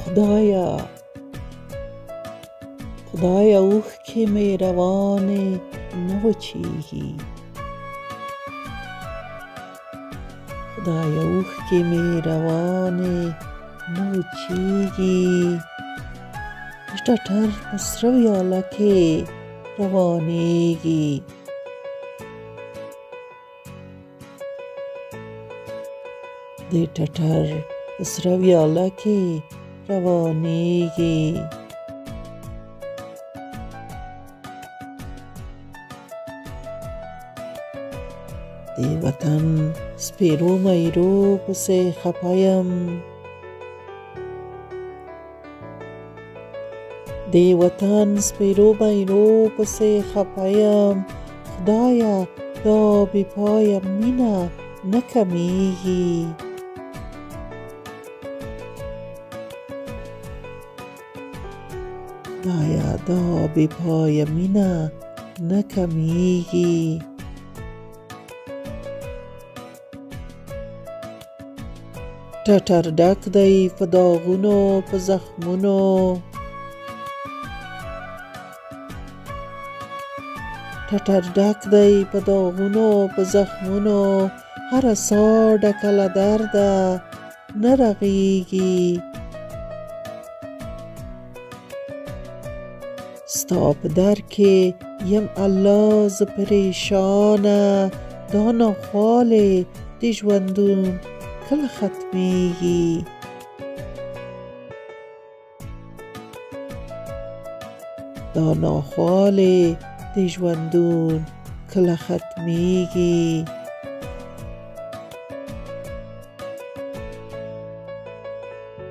خدایه خدایه اوښکې مې روانې نه وچیږي خدایه اوښکې مې روانې نه وچیږي د ټټر په سره ویاله کې روانیږي د ټټر په سره ویاله کې روانیږي د وطن سپیرو میرو پسې خپه یم د وطن سپیرو میرو پسې خپه یم خدایه دا بې پایه مینه نه کمیږي خدایه دا بې پایه مینه نه کمیږي ټټر ډک دی په داغونو په زخمونو ټټر ډک دی په داغونو په زخمونو هره ساه ډکه له درده نه رغېږي ستا په در کې یم الله زه پرېشانه دا ناخوالې د ژوندون کله ختمېږي دا ناخوالې د ژوندون کله ختمېږي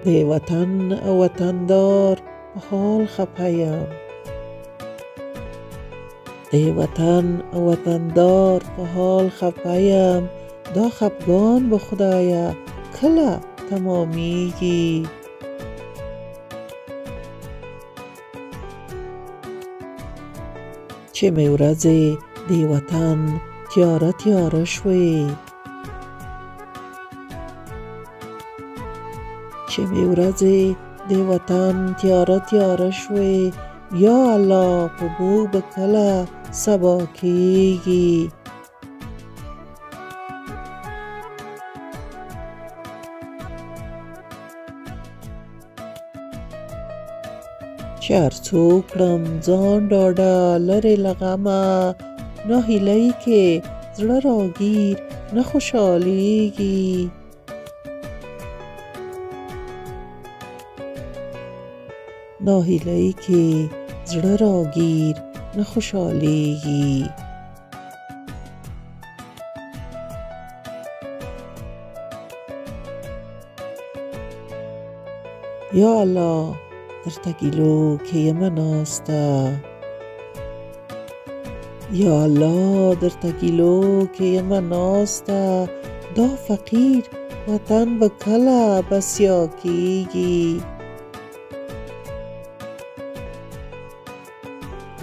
د وطن او وطندار په حال خپه یم د وطن او وطندار په حال خپه یم دا خپګان به خدایه کله تمامیږي چې مې ورځې د وطن تیاره تیاره شوې چې مې ورځې د وطن تیاره تیاره شوې یا الله په موږ به کله سبا کیږي چې هرڅو کړم ځان ډاډه لرې له غمه نه هیلۍ کې زړه راګیر نه خوشحالیږي نه هیلۍ کې زړه راګیر نه خوشحالیږي یا الله درته ګیلو کې یمه ناسته یا الله درته ګیلو کې یمه ناسته دا فقیر وطن به کله بسیا کیږي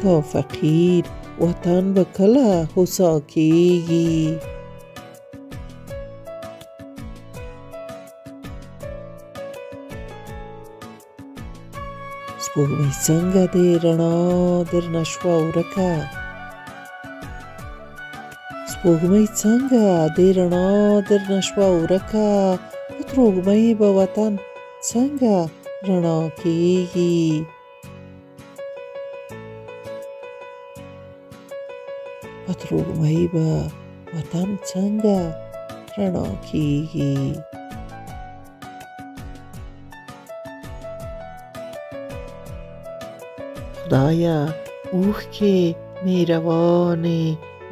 دا فقیر وطن به کله هوسا کیږي سپوږمۍ څنګه دې رڼا درنه شوه ورکه سپوږمۍ څنګه دې رڼا درنه شوه ورکه په تروږمۍ به وطن څنګه رڼا کیږي په تروږمۍ به وطن څنګه رڼا کیږي خدایه اوښکې مې روانې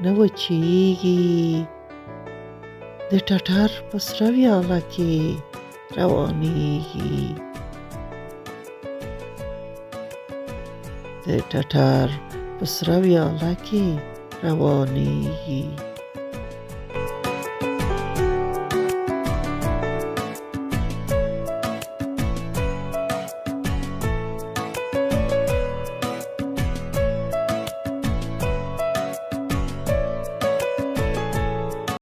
نه وچیږي د ټټر په سره ویاله کې روانیږي د ټټر په سره ویاله کې روانیږي